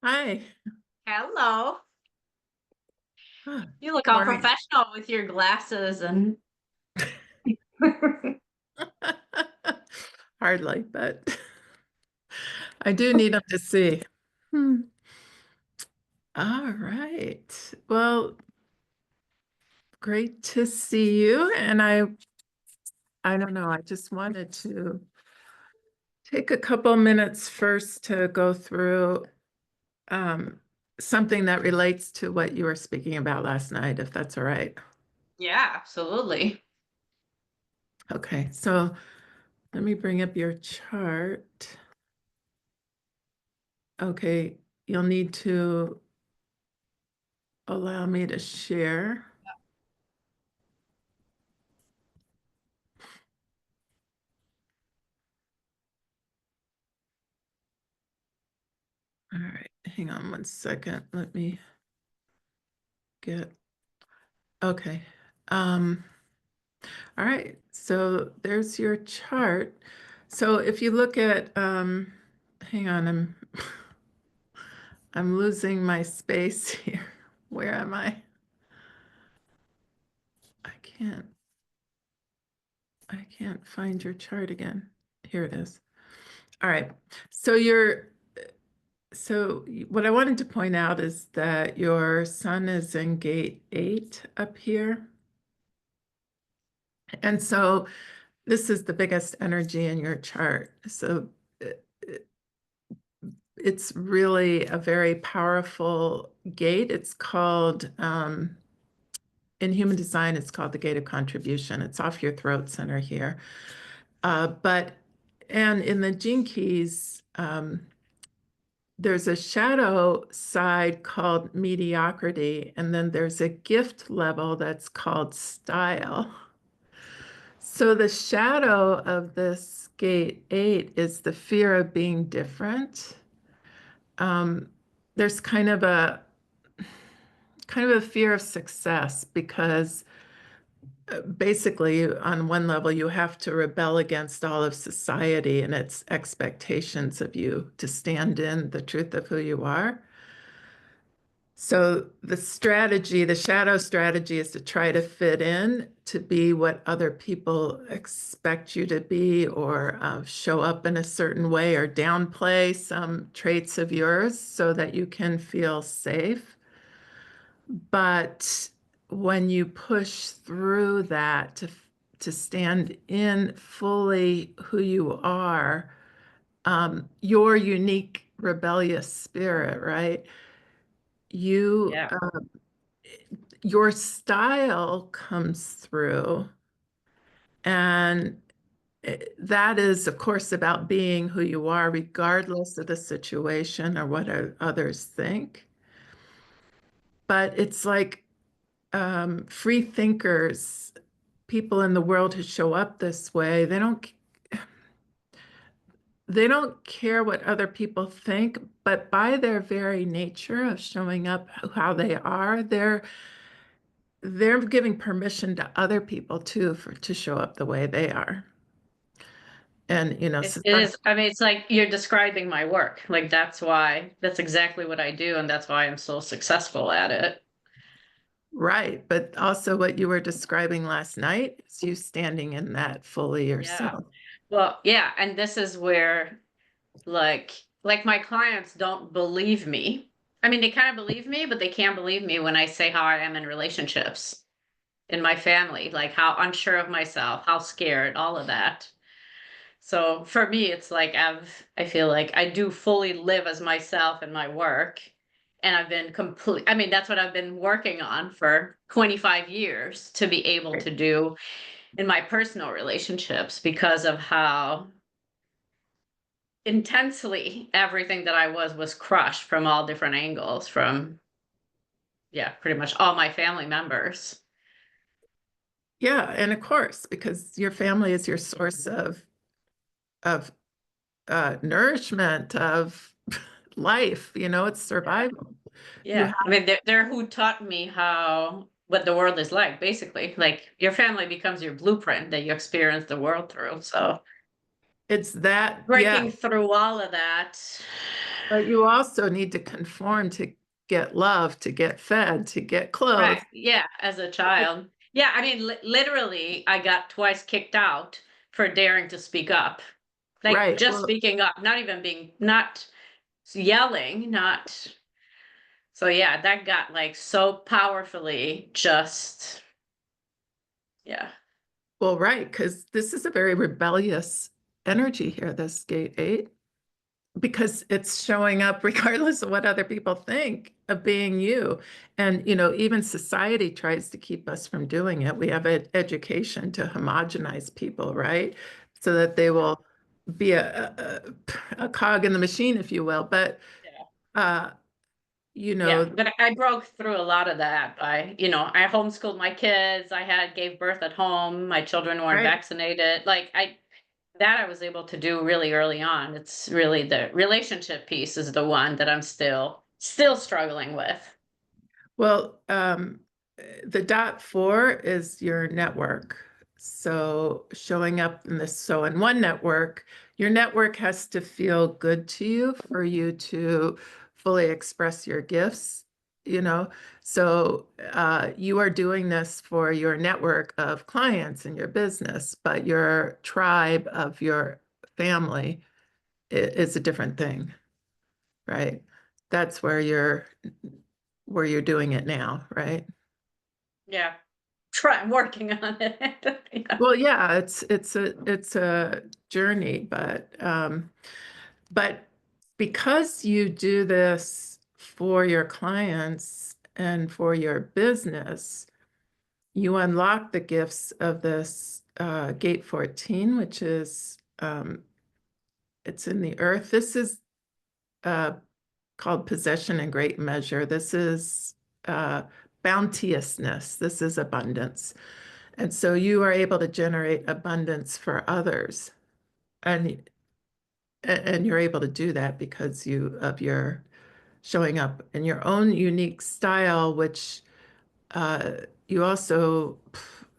Hi. Hello. Huh, You look all morning. professional with your glasses and Hardly, but I do need them to see. Hmm. All right. Well, great to see you. And I don't know, I just wanted to take a couple minutes first to go through um, something that relates to what you were speaking about last night, if that's all right. yeah, absolutely. Okay, so let me bring up your chart. Okay, you'll need to allow me to share. All right, hang on one second. Let me get, okay. Um, all right, so there's your chart. So if you look at, hang on, I'm losing my space here. Where am I? I can't, I can't find your chart again. Here it is. All right, so so what I wanted to point out is that your sun is in gate 8 up here. And so this is the biggest energy in your chart. So it's really a very powerful gate. It's called, in human design, it's called the gate of contribution. It's off your throat center here. And in the gene keys, there's a shadow side called mediocrity, and then there's a gift level that's called style. So the shadow of this gate 8 is the fear of being different. There's kind of a fear of success because basically on one level you have to rebel against all of society and its expectations of you to stand in the truth of who you are. So the strategy, the shadow strategy, is to try to fit in, to be what other people expect you to be, or show up in a certain way, or downplay some traits of yours so that you can feel safe. But when you push through that to stand in fully who you are, your unique rebellious spirit, right? You Yeah. your style comes through, and that is, of course, about being who you are, regardless of the situation or what others think. But it's like free thinkers, people in the world who show up this way, they don't care what other people think, but by their very nature of showing up how they are, they're giving permission to other people too to show up the way they are. And It, so it that's is. I mean, it's like you're describing my work. Like that's exactly what I do, and that's why I'm so successful at it. right. But also what you were describing last night is you standing in that fully Yeah. yourself. Well, yeah, and this is where like my clients don't believe me. I mean, they kind of believe me, but they can't believe me when I say how I am in relationships in my family, like how unsure of myself, how scared, all of that. So for me, it's like I feel like I do fully live as myself in my work. And I've been I mean, that's what I've been working on for 25 years to be able Right. to do in my personal relationships because of how intensely everything that I was crushed from all different angles from, yeah, pretty much all my family members. Yeah, and of course, because your family is your source of nourishment, of life, it's Yeah. survival. You Yeah. I mean, they're who taught me what the world is like, basically. Like your family becomes your blueprint that you experience the world through. So it's that, yeah, breaking through all of that. But you also need to conform to get love, to get fed, to get clothes. Right. Yeah. As a child. Yeah. I mean, literally, I got twice kicked out for daring to speak up. Like Right. just Well, speaking up, not even being, not yelling, not. So yeah, that got like so powerfully just, yeah. well, right, because this is a very rebellious energy here, this gate 8, because it's showing up regardless of what other people think of being you. And, even society tries to keep us from doing it. We have education to homogenize people, right? So that they will be a cog in the machine, if you will. But, Yeah. uh, Yeah, but I broke through a lot of that. I homeschooled my kids. Gave birth at home. My children weren't right. vaccinated. That I was able to do really early on. It's really the relationship piece is the one that I'm still struggling with. Well, the dot 4 is your network. So showing up in this, so in one network, your network has to feel good to you for you to fully express your gifts, you know. So you are doing this for your network of clients in your business, but your tribe of your family is a different thing, right? That's where you're doing it now, right? Yeah. I'm working on it. Yeah. Well, yeah, it's a journey, but because you do this for your clients and for your business, you unlock the gifts of this gate 14, which is it's in the earth. This is uh, called possession in great measure. This is uh, bounteousness. This is abundance. And so you are able to generate abundance for others. And you're able to do that because of your showing up in your own unique style, which uh, you also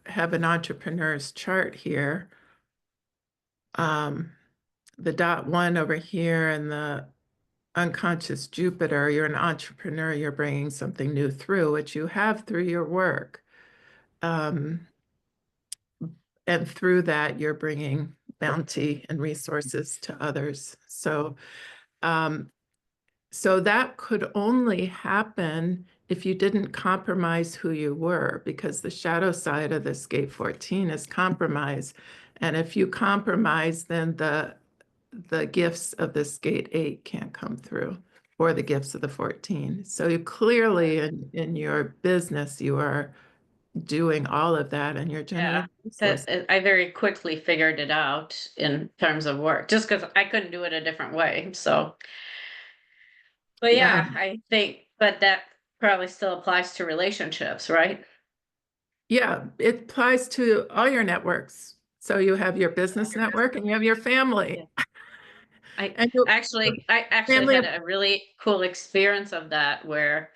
have an entrepreneur's chart here. Um, the dot 1 over here and the unconscious Jupiter, you're an entrepreneur, you're bringing something new through, which you have through your work. Um, and through that, you're bringing bounty and resources to others. Um, so that could only happen if you didn't compromise who you were, because the shadow side of this gate 14 is compromise. And if you compromise, then the gifts of this gate 8 can't come through, or the gifts of the 14. So you clearly in your business, you are doing all of that and you're Yeah. generating resources. I very quickly figured it out in terms of work, just because I couldn't do it a different way. So, but Yeah. yeah, I think, but that probably still applies to relationships, right? Yeah, it applies to all your networks. So you have your business network and you have your Yeah. family. I And your I actually family had of, a really cool experience of that where,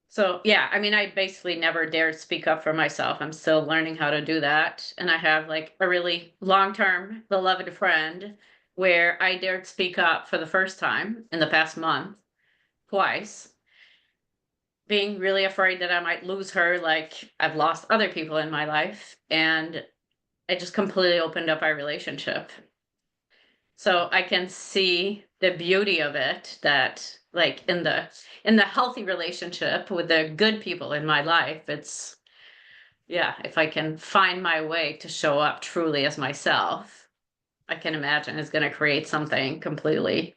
so yeah, I mean, I basically never dared speak up for myself. I'm still learning how to do that. And I have like a really long-term beloved friend where I dared speak up for the first time in the past month, twice, being really afraid that I might lose her like I've lost other people in my life. And it just completely opened up our relationship. So I can see the beauty of it, that like in the healthy relationship with the good people in my life, it's, yeah, if I can find my way to show up truly as myself, I can imagine it's going to create something completely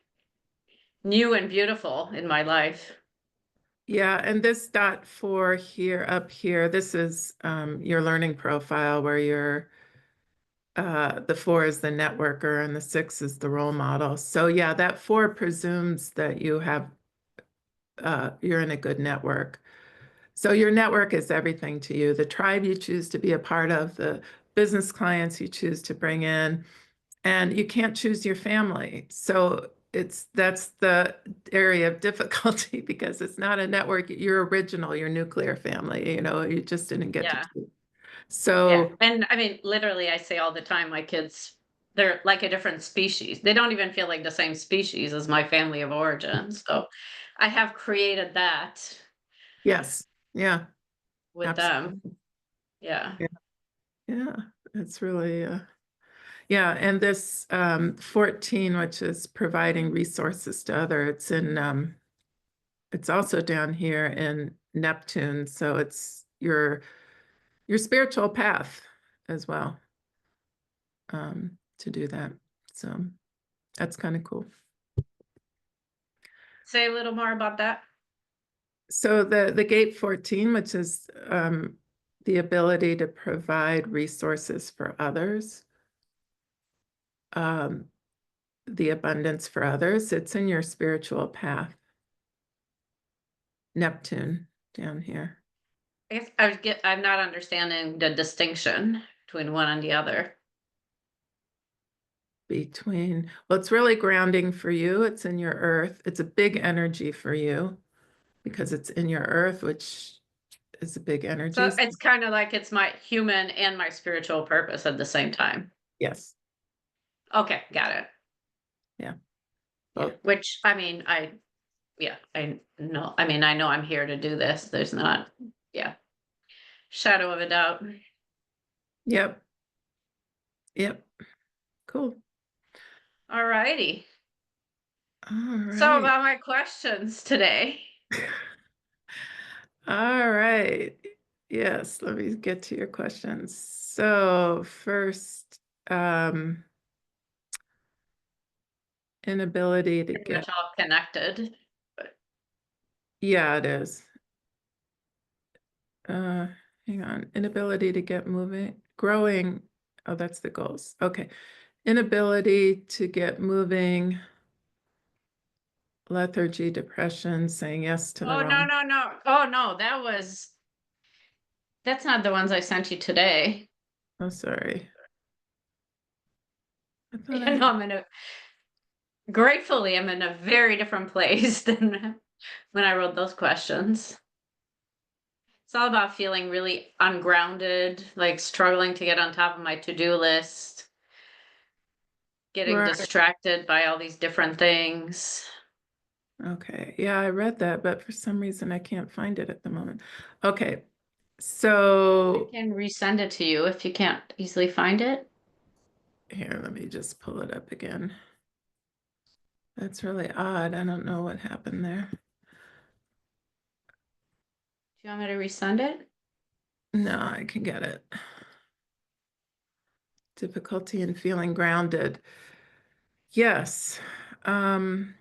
new and beautiful in my life. yeah, and this dot 4 here up here, this is your learning profile where the 4 is the networker and the 6 is the role model. So yeah, that 4 presumes that you're in a good network. So your network is everything to you. The tribe you choose to be a part of, the business clients you choose to bring in, and you can't choose your family. So that's the area of difficulty because it's not a network. Your original, your nuclear family, you just didn't get to Yeah. choose. Yeah. So And I mean, literally, I say all the time, my kids they're like a different species. They don't even feel like the same species as my family of origin. So I have created that Yes. Yeah. with them. Absolutely. Yeah. Yeah. Yeah. It's really, yeah. And this 14, which is providing resources to other, it's also down here in Neptune. So it's your spiritual path as well, to do that. So that's kind of cool. Say a little more about that. So the gate 14, which is the ability to provide resources for others, um, the abundance for others, it's in your spiritual path. Neptune down here. I guess I'm not understanding the distinction between one and the other. Well, it's really grounding for you. It's in your earth. It's a big energy for you because it's in your earth, which is a big energy. So it's kind of like it's my human and my spiritual purpose at the same time. Yes. Okay, got it. Yeah. Yeah. Both. Which I mean, I know. I mean, I know I'm here to do this. There's not, yeah, shadow of a doubt. Yep. Yep. Cool. All righty. All So right. about my questions today. All right. Yes, let me get to your questions. So first, inability to Pretty get, much all connected. yeah, it is. Uh, Hang on. Inability to get moving, growing. Oh, that's the goals. Okay. Inability to get moving, lethargy, depression, saying yes to the Oh no, wrong. no, no. Oh no, that's not the ones I sent you today. Oh, sorry. I thought I You know, had. gratefully I'm in a very different place than when I wrote those questions. It's all about feeling really ungrounded, like struggling to get on top of my to-do list, getting Right. distracted by all these different things. Okay. Yeah, I read that, but for some reason I can't find it at the moment. Okay. So I can resend it to you if you can't easily find it. here, let me just pull it up again. That's really odd. I don't know what happened there. Do you want me to resend it? No, I can get it. Difficulty in feeling grounded. Yes. Um,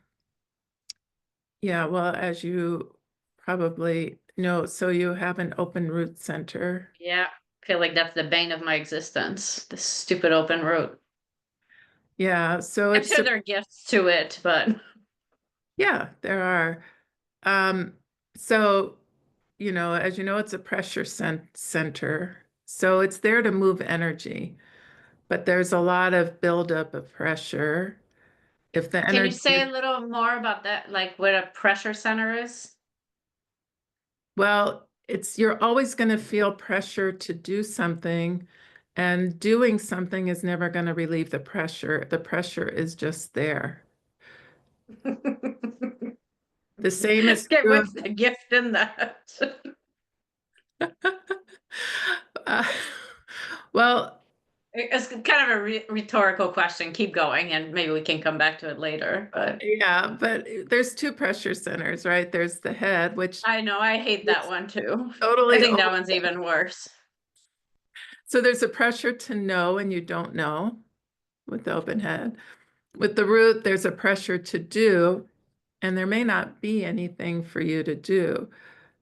yeah, well, as you probably know, so you have an open root center. Yeah. I feel like that's the bane of my existence, this stupid open route. Yeah, so I'm it's sure there are gifts to it, but yeah, there are. Um, so, as you know, it's a pressure center. So it's there to move energy, but there's a lot of buildup of pressure. If the can you energy, say a little more about that, like what a pressure center is? well, you're always going to feel pressure to do something, and doing something is never going to relieve the pressure. The pressure is just there. The same is Okay, true. what's the gift in that? Uh, well, It's kind of a rhetorical question. Keep going, and maybe we can come back to it later. But yeah, but there's two pressure centers, right? There's the head, which I know I hate that is one too. I totally think that open. one's even worse. So there's a pressure to know and you don't know with the open head. With the root, there's a pressure to do, and there may not be anything for you to do.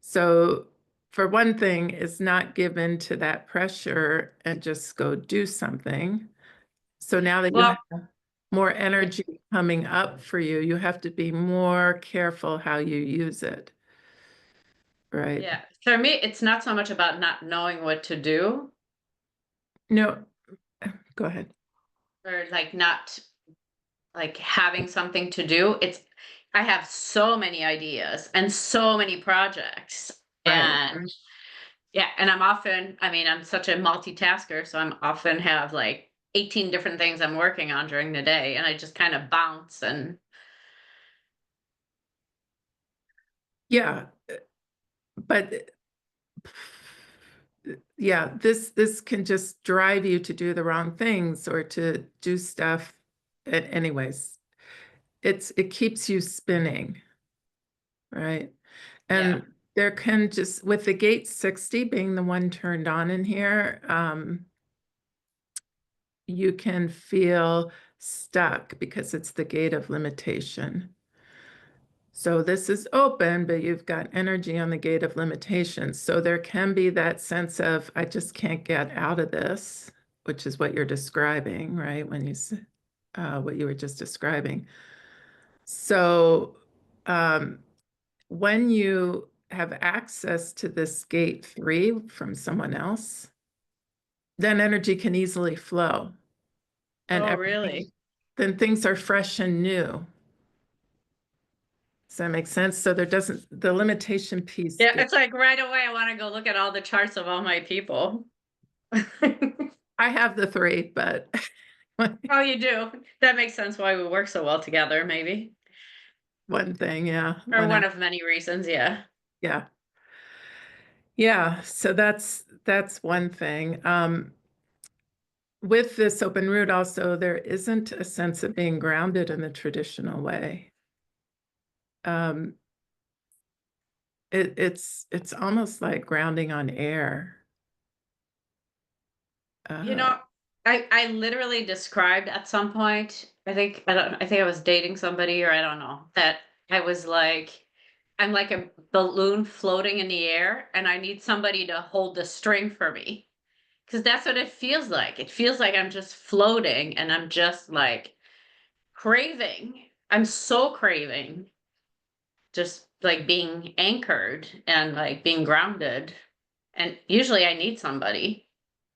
So, for one thing, is not given to that pressure and just go do something. So now that you Well, have more energy coming up for you, you have to be more careful how you use it, right? yeah. For me, it's not so much about not knowing what to do No, go ahead. or like not like having something to do. It's I have so many ideas and so many projects. Right. And yeah, and I'm often, I mean, I'm such a multitasker, so I'm often have like 18 different things I'm working on during the day, and I just kind of bounce. And Yeah, but yeah, this can just drive you to do the wrong things or to do stuff. Anyways, it keeps you spinning, right? yeah. And there can just, with the gate 60 being the one turned on in here, you can feel stuck because it's the gate of limitation. So this is open, but you've got energy on the gate of limitations. So there can be that sense of, I just can't get out of this, which is what you're describing, right? When you, what you were just describing. So when you have access to this gate 3 from someone else, then energy can easily flow. And Oh, everything, really? then things are fresh and new. Does that make sense? So there doesn't, the limitation piece Yeah, gets, it's like right away I want to go look at all the charts of all my people. I have the 3, but Oh, you do? That makes sense why we work so well together, maybe. one thing, yeah, Or one one out, of many reasons, yeah. yeah. Yeah, so that's one thing. With this open root also, there isn't a sense of being grounded in the traditional way. Um, it's almost like grounding on air. You Uh, know, I literally described at some point, I think I was dating somebody, or I don't know, that I was like, I'm like a balloon floating in the air and I need somebody to hold the string for me. Because that's what it feels like. It feels like I'm just floating and I'm just like craving. I'm so craving just like being anchored and like being grounded. And usually I need somebody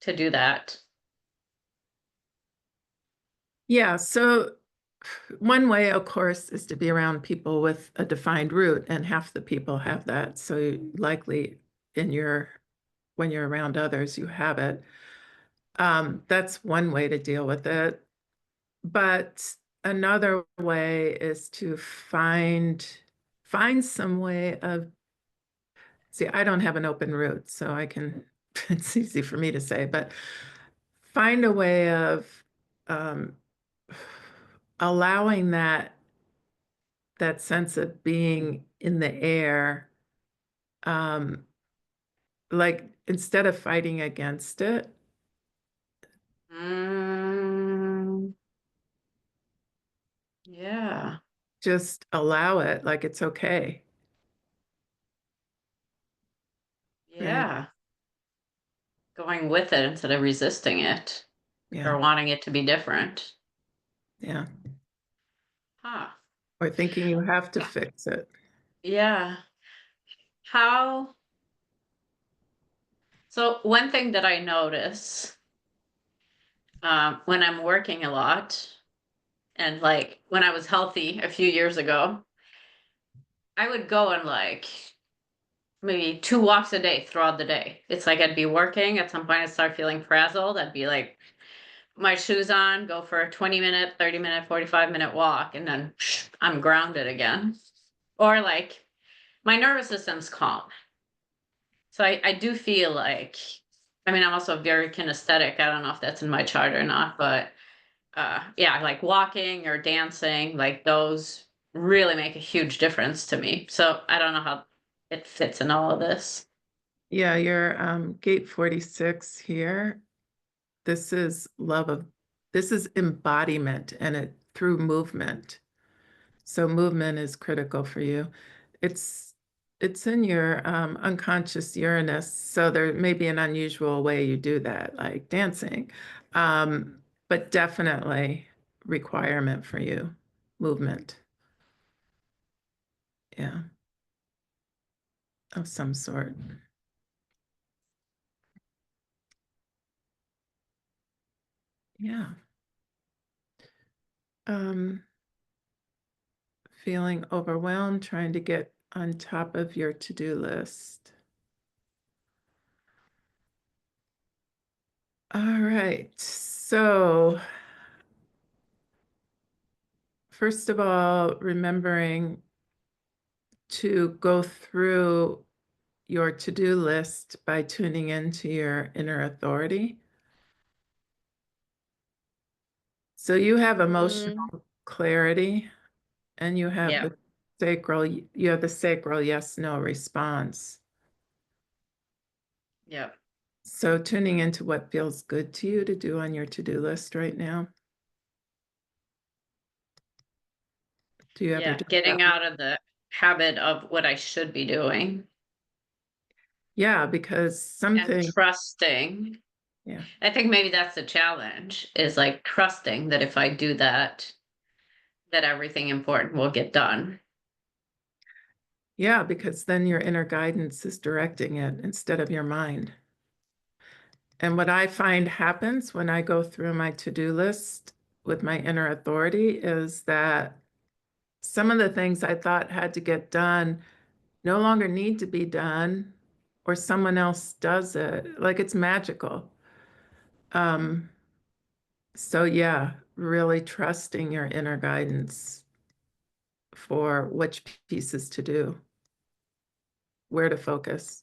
to do that. yeah, so one way, of course, is to be around people with a defined root, and half the people have that. So likely in your, when you're around others, you have it. That's one way to deal with it. But another way is to find some way of, see, I don't have an open root, so I can, it's easy for me to say, but find a way of um, allowing that sense of being in the air, um, like instead of fighting against it, Mm, yeah, just allow it, like it's okay, right? yeah. Going with it instead of resisting it Yeah, or wanting it to be different. yeah. Huh. Or thinking you have to fix it. Yeah. How so one thing that I notice when I'm working a lot and like when I was healthy a few years ago, I would go and like maybe 2 walks a day throughout the day. It's like I'd be working. At some point, I'd start feeling frazzled. I'd be like, my shoes on, go for a 20-minute, 30-minute, 45-minute walk, and then I'm grounded again. Or like my nervous system's calm. So I do feel like, I mean, I'm also very kinesthetic. I don't know if that's in my chart or not, but yeah, like walking or dancing, like those really make a huge difference to me. So I don't know how it fits in all of this. Yeah, your gate 46 here, this is love of, this is embodiment and it through movement. So movement is critical for you. It's it's in your unconscious Uranus, so there may be an unusual way you do that, like dancing, but definitely requirement for you, movement, yeah, of some sort. Yeah. Um, Feeling overwhelmed, trying to get on top of your to-do list. All right. So, first of all, remembering to go through your to-do list by tuning into your inner authority. So you have emotional clarity and you have Yeah. the sacral yes/no response. Yeah. So tuning into what feels good to you to do on your to-do list right now. Do you ever Yeah. do Getting that? out of the habit of what I should be doing Yeah, because and something, trusting. yeah. I think maybe that's the challenge is like trusting that if I do that, that everything important will get done. Yeah, because then your inner guidance is directing it instead of your mind. And what I find happens when I go through my to-do list with my inner authority is that some of the things I thought had to get done no longer need to be done, or someone else does it. Like it's magical. Um, so yeah, really trusting your inner guidance for which pieces to do, where to focus.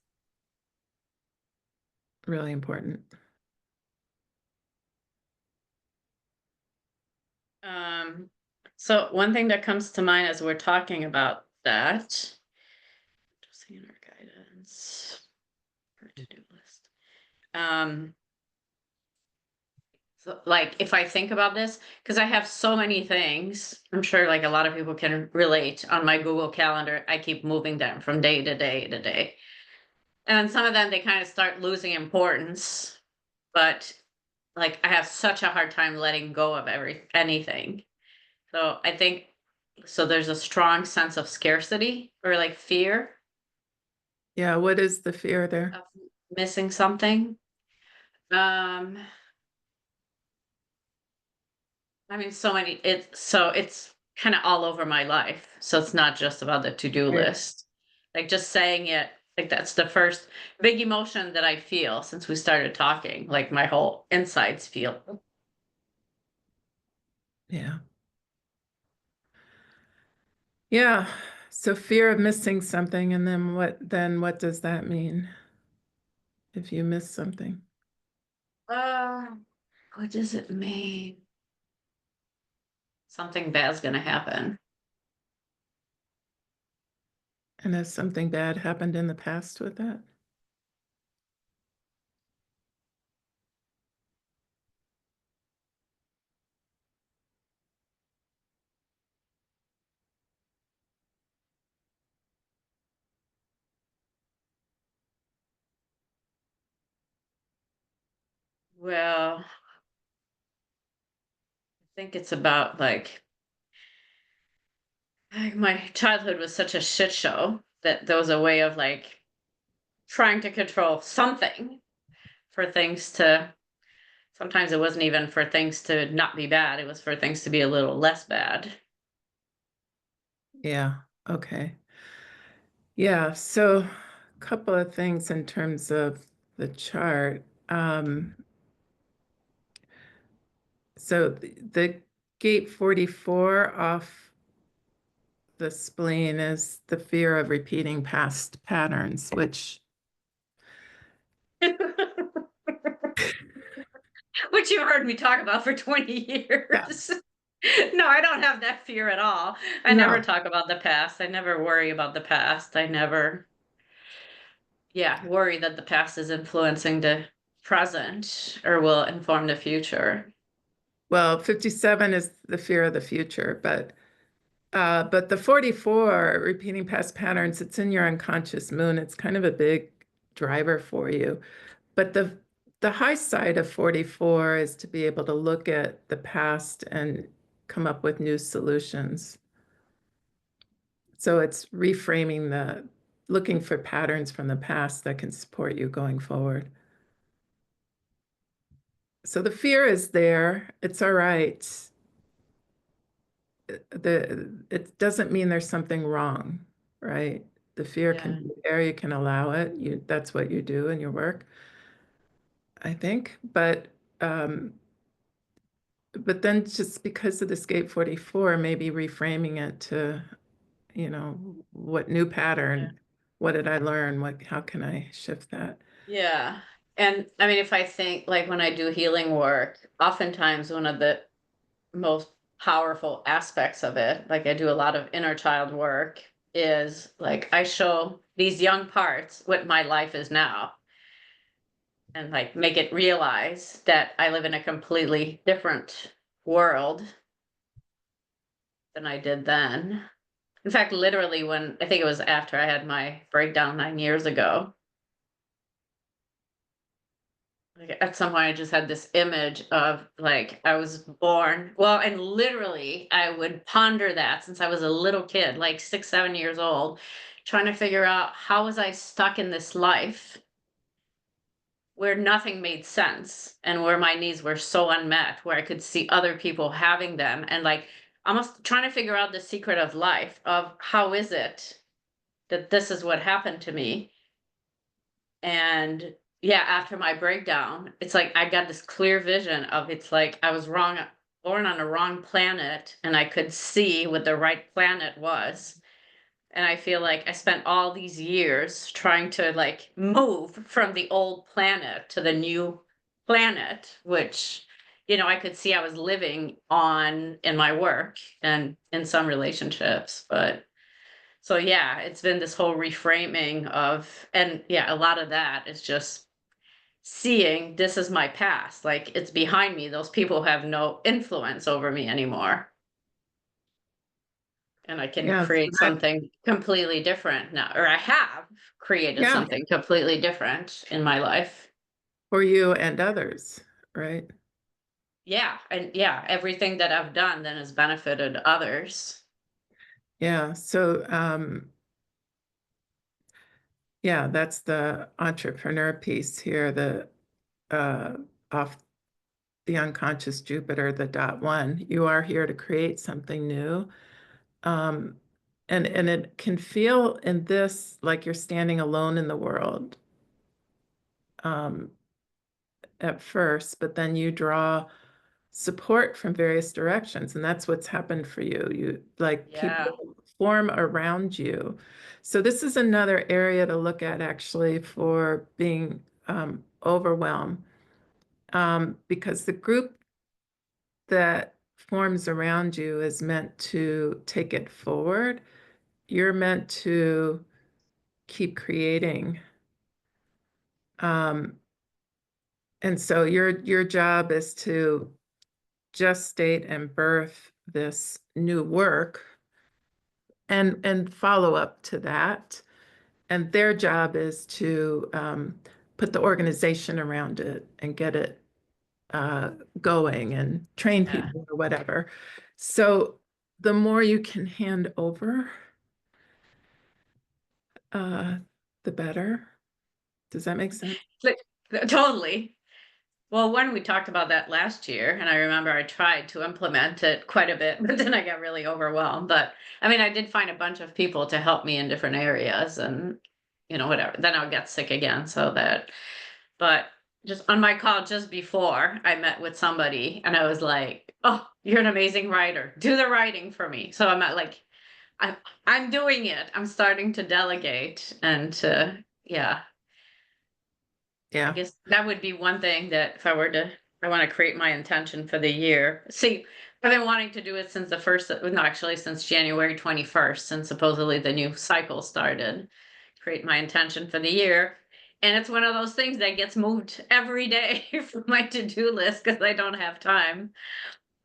Really important. Um, so one thing that comes to mind as we're talking about that, just inner guidance for to-do list. So like if I think about this, because I have so many things, I'm sure like a lot of people can relate on my Google Calendar. I keep moving them from day to day to day. And some of them they kind of start losing importance. But like I have such a hard time letting go of anything. So I think so there's a strong sense of scarcity or like fear Yeah, what is the fear there? of missing something. Um I mean, it's kind of all over my life. So it's not just about the to-do Right. list. Like just saying it, like that's the first big emotion that I feel since we started talking. Like my whole insides feel. Yeah. Yeah. So fear of missing something, and then what does that mean if you miss something? Uh, what does it mean? Something bad's gonna happen. And has something bad happened in the past with that? Well, I think it's about like my childhood was such a shit show that there was a way of like trying to control something for things to sometimes it wasn't even for things to not be bad, it was for things to be a little less bad. Yeah. Okay. Yeah. So a couple of things in terms of the chart. So the gate 44 off the spleen is the fear of repeating past patterns, which, Which you've heard me talk about for 20 yeah, years. No, I don't have that fear at all. I never no. talk about the past. I never worry about the past. I never, yeah, worry that the past is influencing the present or will inform the future. Well, 57 is the fear of the future, but the 44, repeating past patterns, it's in your unconscious moon. It's kind of a big driver for you. But the high side of 44 is to be able to look at the past and come up with new solutions. So it's reframing looking for patterns from the past that can support you going forward. So the fear is there. It's all right. It doesn't mean there's something wrong, right? The fear can Yeah. be there. You can allow it. That's what you do in your work, I think. But but then just because of this gate 44, maybe reframing it to, what new pattern, what did I learn? How can I shift that? Yeah. And I mean, if I think like when I do healing work, oftentimes one of the most powerful aspects of it, like I do a lot of inner child work, is like I show these young parts what my life is now and like make it realize that I live in a completely different world than I did then. In fact, literally when I think it was after I had my breakdown 9 years ago, like at some point I just had this image of like I was born. Well, and literally I would ponder that since I was a little kid, like 6, 7 years old, trying to figure out how was I stuck in this life where nothing made sense and where my needs were so unmet, where I could see other people having them and like almost trying to figure out the secret of life of how is it that this is what happened to me. And yeah, after my breakdown, it's like I got this clear vision of it's like I was wrong, born on a wrong planet, and I could see what the right planet was. And I feel like I spent all these years trying to like move from the old planet to the new planet, which, I could see I was living on in my work and in some relationships. But so yeah, it's been this whole reframing of, and yeah, a lot of that is just seeing this is my past. Like it's behind me. Those people have no influence over me anymore. And I can Yeah, so create something completely different now, or I have created yeah, something completely different in my life. for you and others, right? Yeah. And yeah, everything that I've done then has benefited others. Yeah, so yeah, that's the entrepreneur piece here, the off the unconscious Jupiter, the dot one. You are here to create something new. Um, and it can feel in this like you're standing alone in the world um, at first, but then you draw support from various directions, and that's what's happened for you. You like Yeah. people form around you. So this is another area to look at actually for being overwhelmed, because the group that forms around you is meant to take it forward. You're meant to keep creating. Um, and so your job is to gestate and birth this new work and follow up to that. And their job is to put the organization around it and get it uh, going and train Yeah. people or whatever. So the more you can hand over, uh, the better. Does that make sense? Like, totally. Well, when we talked about that last year, and I remember I tried to implement it quite a bit, but then I got really overwhelmed. But I mean, I did find a bunch of people to help me in different areas and, whatever. Then I'll get sick again. But just on my call just before, I met with somebody and I was like, oh, you're an amazing writer. Do the writing for me. So I'm at like, I'm, I'm doing it. I'm starting to delegate and to, yeah, I Yeah. guess that would be one thing that if I were to, I want to create my intention for the year. See, I've been wanting to do it since the first, no, actually since January 21st, since supposedly the new cycle started. Create my intention for the year. And it's one of those things that gets moved every day from my to-do list because I don't have time.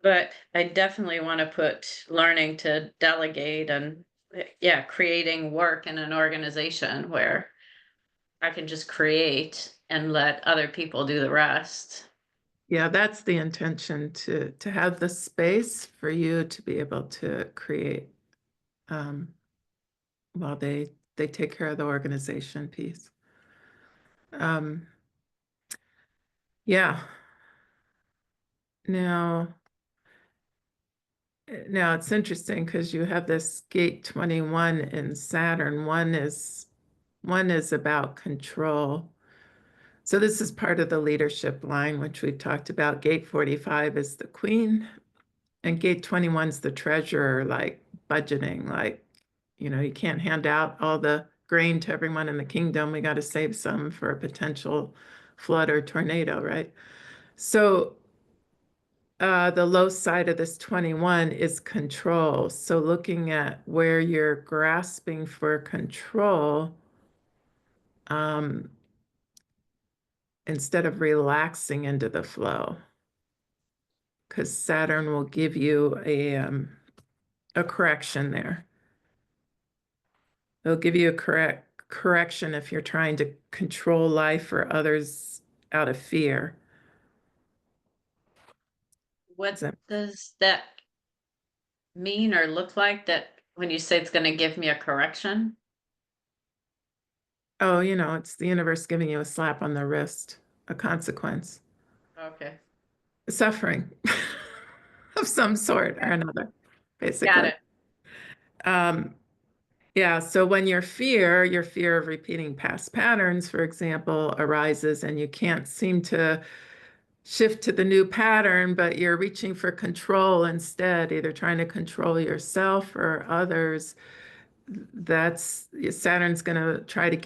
But I definitely want to put learning to delegate and yeah, creating work in an organization where I can just create and let other people do the rest. Yeah, that's the intention to have the space for you to be able to create um, while they take care of the organization piece. Um, yeah. Now, now it's interesting because you have this gate 21 in Saturn. One is about control. So this is part of the leadership line, which we've talked about. Gate 45 is the queen, and gate 21 is the treasurer, like budgeting, like, you can't hand out all the grain to everyone in the kingdom. We got to save some for a potential flood or tornado, right? So the low side of this 21 is control. So looking at where you're grasping for control, instead of relaxing into the flow, because Saturn will give you a correction there. It'll give you a correction if you're trying to control life or others out of fear. What does that mean or look like, that when you say it's going to give me a correction? Oh, it's the universe giving you a slap on the wrist, a consequence, Okay. suffering of some sort or Okay. another, Got basically. it. Yeah, so when your fear of repeating past patterns, for example, arises and you can't seem to shift to the new pattern, but you're reaching for control instead, either trying to control yourself or others, that's Saturn's going to try to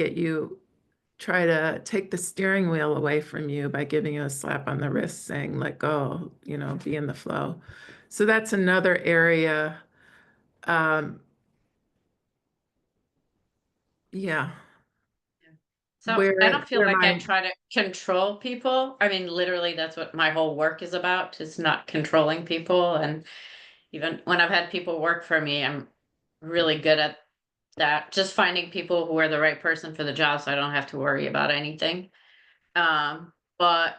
take the steering wheel away from you by giving you a slap on the wrist saying, let go, be in the flow. So that's another area. Yeah, So I don't feel where like I my try to control people. I mean, literally, that's what my whole work is about, is not controlling people. And even when I've had people work for me, I'm really good at that. Just finding people who are the right person for the job, so I don't have to worry about anything. But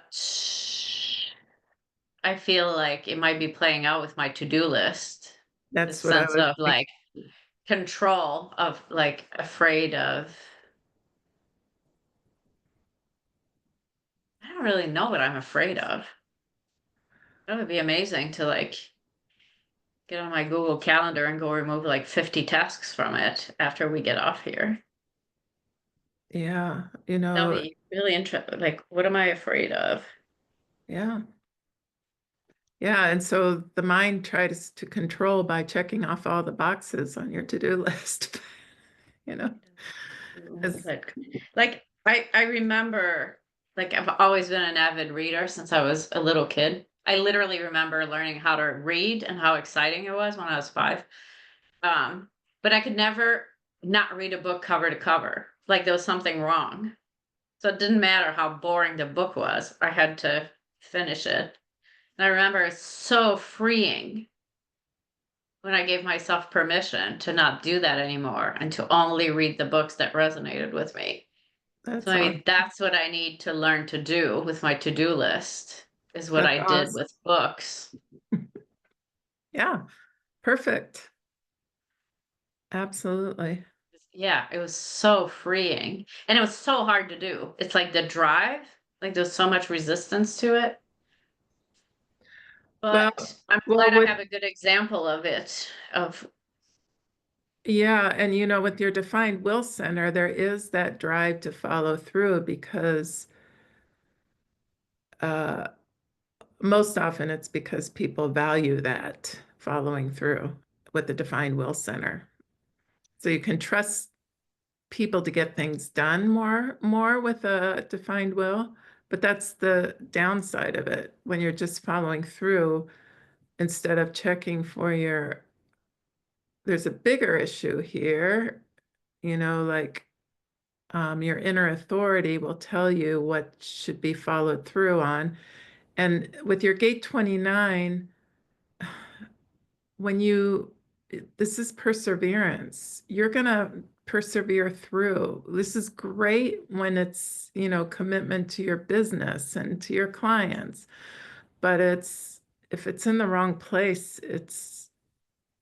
I feel like it might be playing out with my to-do list. The That's what I sense was of thinking. like control, of like afraid of, I don't really know what I'm afraid of. That would be amazing to like get on my Google Calendar and go remove like 50 tasks from it after we get off here. Yeah, That'll be really interesting. Like, what am I afraid of? yeah. Yeah, and so the mind tries to control by checking off all the boxes on your to-do list, you know, as Like I remember, like I've always been an avid reader since I was a little kid. I literally remember learning how to read and how exciting it was when I was 5. But I could never not read a book cover to cover. Like there was something wrong. So it didn't matter how boring the book was. I had to finish it. And I remember it's so freeing when I gave myself permission to not do that anymore and to only read the books that resonated with me. So that's maybe awesome. that's what I need to learn to do with my to-do list, is what That's I did awesome. with books. Yeah, perfect. Absolutely. Yeah, it was so freeing. And it was so hard to do. It's like the drive, like there's so much resistance to it. Well, But I'm well, glad I with have a good example of it. Of yeah, and with your defined will center, there is that drive to follow through because uh most often it's because people value that following through with the defined will center. So you can trust people to get things done more with a defined will, but that's the downside of it. When you're just following through instead of checking for there's a bigger issue here, like your inner authority will tell you what should be followed through on. And with your gate 29, when this is perseverance. You're gonna persevere through. This is great when it's, commitment to your business and to your clients, but if it's in the wrong place, it's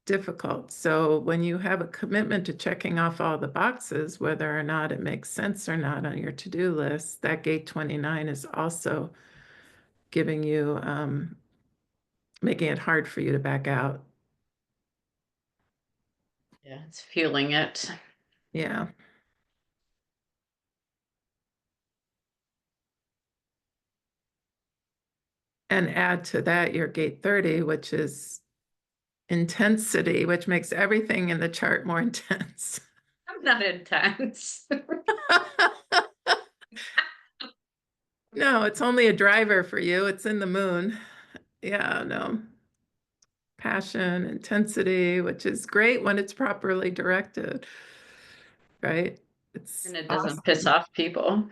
difficult. So when you have a commitment to checking off all the boxes, whether or not it makes sense or not on your to-do list, that gate 29 is also giving you, making it hard for you to back out. yeah, it's fueling it. Yeah. And add to that your gate 30, which is intensity, which makes everything in the chart more intense. I'm not intense. No, it's only a driver for you. It's in the moon. Yeah, no. Passion, intensity, which is great when it's properly directed, right? It's And it doesn't piss awesome. off people.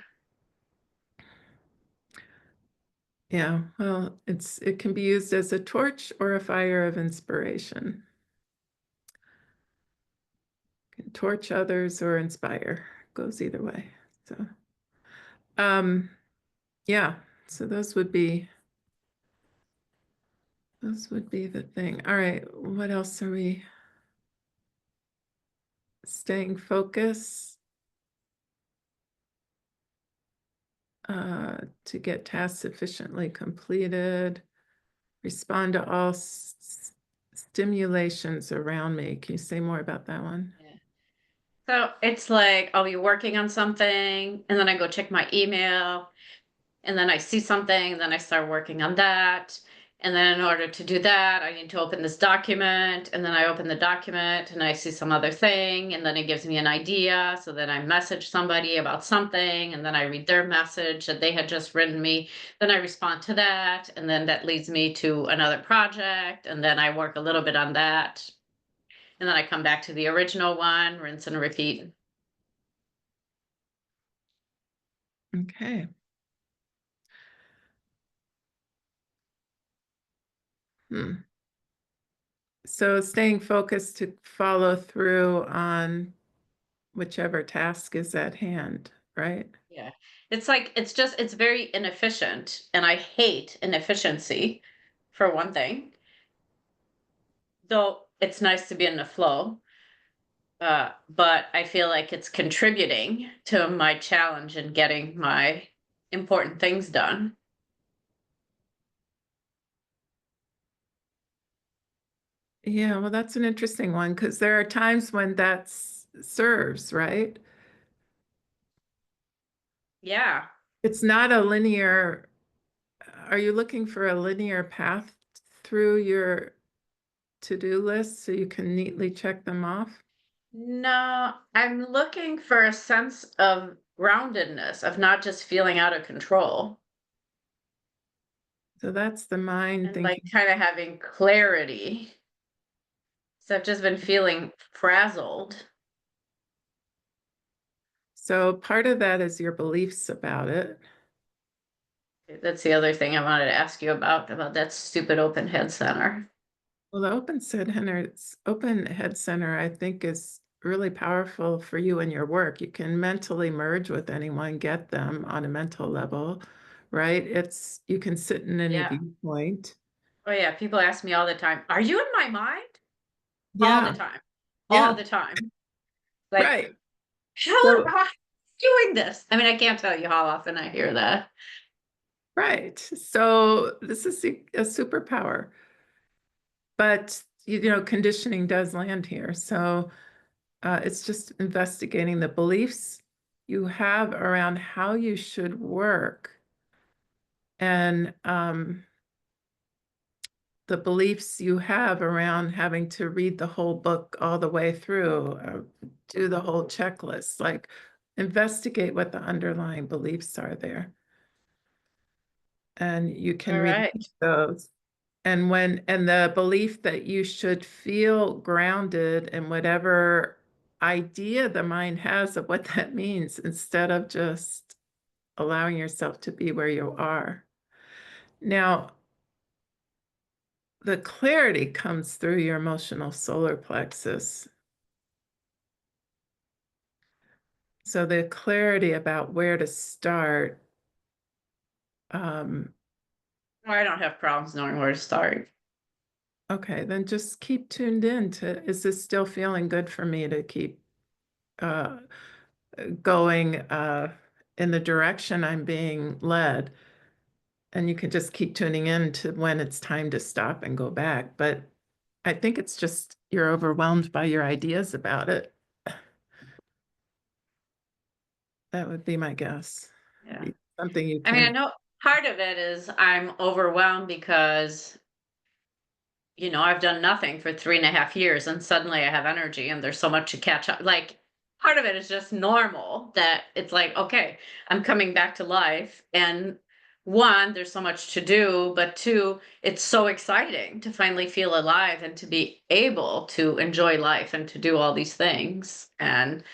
Yeah, well, it can be used as a torch or a fire of inspiration. Can torch others or inspire. Goes either way. So, yeah, so those would be the thing. All right, what else are we staying focused? To get tasks efficiently completed, respond to all stimulations around me. Can you say more about that one? Yeah. So it's like I'll be working on something and then I go check my email and then I see something, and then I start working on that. And then in order to do that, I need to open this document, and then I open the document and I see some other thing, and then it gives me an idea. So then I message somebody about something, and then I read their message that they had just written me. Then I respond to that, and then that leads me to another project, and then I work a little bit on that. And then I come back to the original one, rinse and repeat. Okay. So staying focused to follow through on whichever task is at hand, right? Yeah. It's like it's very inefficient, and I hate inefficiency for one thing. Though it's nice to be in the flow, but I feel like it's contributing to my challenge in getting my important things done. Yeah, well, that's an interesting one because there are times when that serves, right? Yeah. It's not a linear. Are you looking for a linear path through your to-do list so you can neatly check them off? No, I'm looking for a sense of groundedness, of not just feeling out of control, So that's the mind and like thinking. kind of having clarity. So I've just been feeling frazzled. So part of that is your beliefs about it. That's the other thing I wanted to ask you about that stupid open head center. Well, the open head center, I think, is really powerful for you in your work. You can mentally merge with anyone, get them on a mental level, right? You can sit in any Yeah. viewpoint. Oh yeah, people ask me all the time, "Are you in my mind?" All the Yeah, time. All yeah, the time. Like, right. how am So, I doing this? I mean, I can't tell you how often I hear that. right. So this is a superpower. But conditioning does land here. So it's just investigating the beliefs you have around how you should work and the beliefs you have around having to read the whole book all the way through, do the whole checklist. Like investigate what the underlying beliefs are there. And you can All read right. those. And the belief that you should feel grounded in whatever idea the mind has of what that means instead of just allowing yourself to be where you are. Now, the clarity comes through your emotional solar plexus. So the clarity about where to start. um, I don't have problems knowing where to start. okay, then just keep tuned in to, is this still feeling good for me to keep uh, going in the direction I'm being led. And you can just keep tuning in to when it's time to stop and go back. But I think it's just you're overwhelmed by your ideas about it. That would be my guess. Yeah. Something you I mean, can. part of it is I'm overwhelmed because, I've done nothing for 3.5 years and suddenly I have energy and there's so much to catch up. Like, part of it is just normal that it's like, okay, I'm coming back to life. And one, there's so much to do, but two, it's so exciting to finally feel alive and to be able to enjoy life and to do all these things. And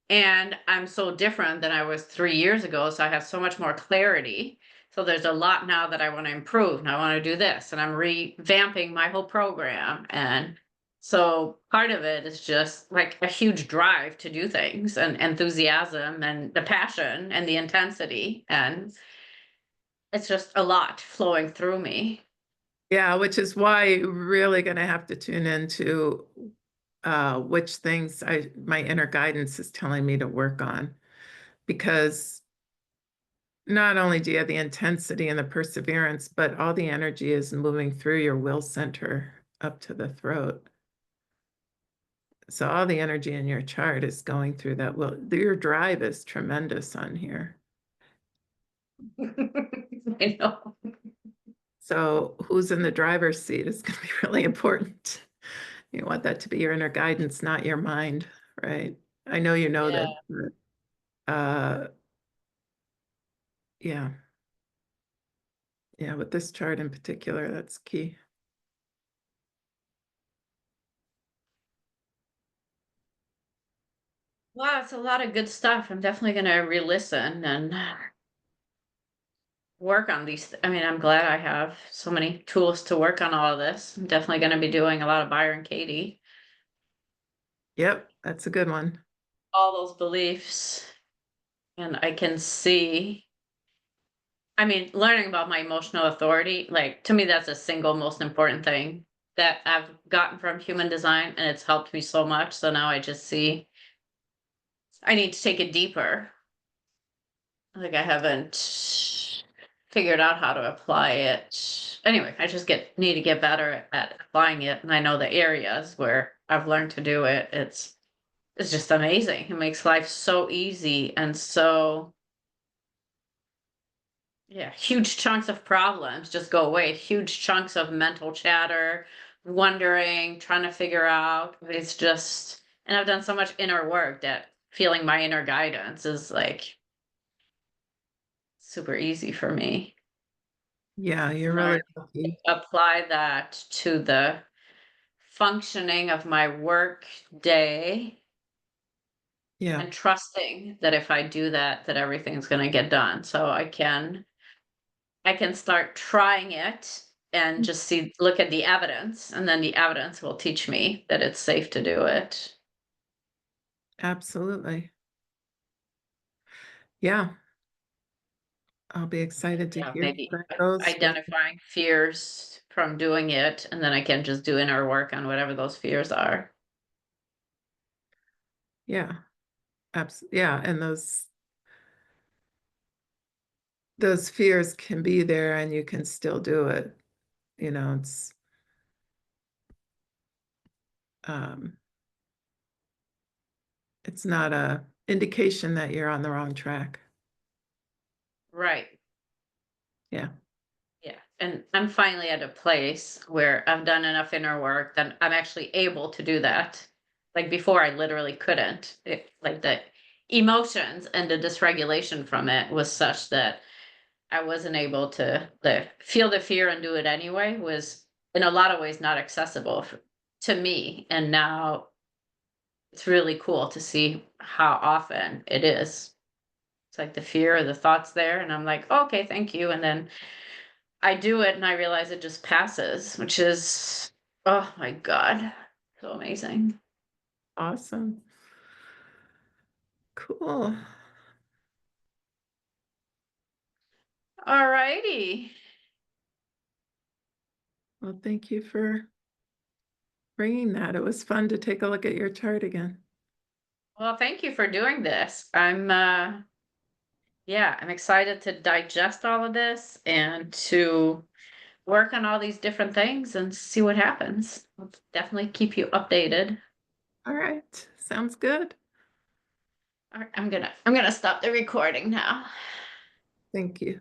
I'm so different than I was 3 years ago. So I have so much more clarity. So there's a lot now that I want to improve. And I want to do this. And I'm revamping my whole program. And so part of it is just like a huge drive to do things and enthusiasm and the passion and the intensity. And it's just a lot flowing through me. Yeah, which is why you're really going to have to tune into which things my inner guidance is telling me to work on. Because not only do you have the intensity and the perseverance, but all the energy is moving through your will center up to the throat. So all the energy in your chart is going through that will. Your drive is tremendous on here. I know. So who's in the driver's seat is going to be really important. You want that to be your inner guidance, not your mind, right? I know you know that. Yeah. Yeah, with this chart in particular, that's key. Wow, it's a lot of good stuff. I'm definitely going to re-listen and work on these. I mean, I'm glad I have so many tools to work on all of this. I'm definitely going to be doing a lot of Byron Katie, Yep, that's a good one. all those beliefs. And I can see, I mean, learning about my emotional authority, like to me, that's the single most important thing that I've gotten from human design. And it's helped me so much. So now I just see I need to take it deeper. Like I haven't figured out how to apply it. Anyway, I just need to get better at applying it, and I know the areas where I've learned to do it. It's just amazing. It makes life so easy and so, yeah, huge chunks of problems just go away. Huge chunks of mental chatter, wondering, trying to figure out. It's just, and I've done so much inner work that feeling my inner guidance is like super easy for me. Yeah, you're Learn really lucky. apply that to the functioning of my work day Yeah, and trusting that if I do that, that everything's going to get done. So I can start trying it and just look at the evidence, and then the evidence will teach me that it's safe to do it. absolutely. Yeah, I'll be excited to Yeah, hear maybe how that goes. identifying fears from doing it, and then I can just do inner work on whatever those fears are. Yeah, yeah, and those fears can be there and you can still do it. It's um it's not a indication that you're on the wrong track. Right. Yeah. Yeah, and I'm finally at a place where I've done enough inner work that I'm actually able to do that. Like before, I literally couldn't. Like the emotions and the dysregulation from it was such that I wasn't able to feel the fear and do it anyway. Was in a lot of ways not accessible to me, and now it's really cool to see how often it is. It's like the fear or the thoughts there, and I'm like, okay, thank you, and then I do it and I realize it just passes, which is, oh my God, so amazing. Awesome. Cool. All righty. Well, thank you for bringing that. It was fun to take a look at your chart again. Well, thank you for doing this. Yeah, I'm excited to digest all of this and to work on all these different things and see what happens. I'll definitely keep you updated. All right. Sounds good. All right, I'm gonna stop the recording now. Thank you.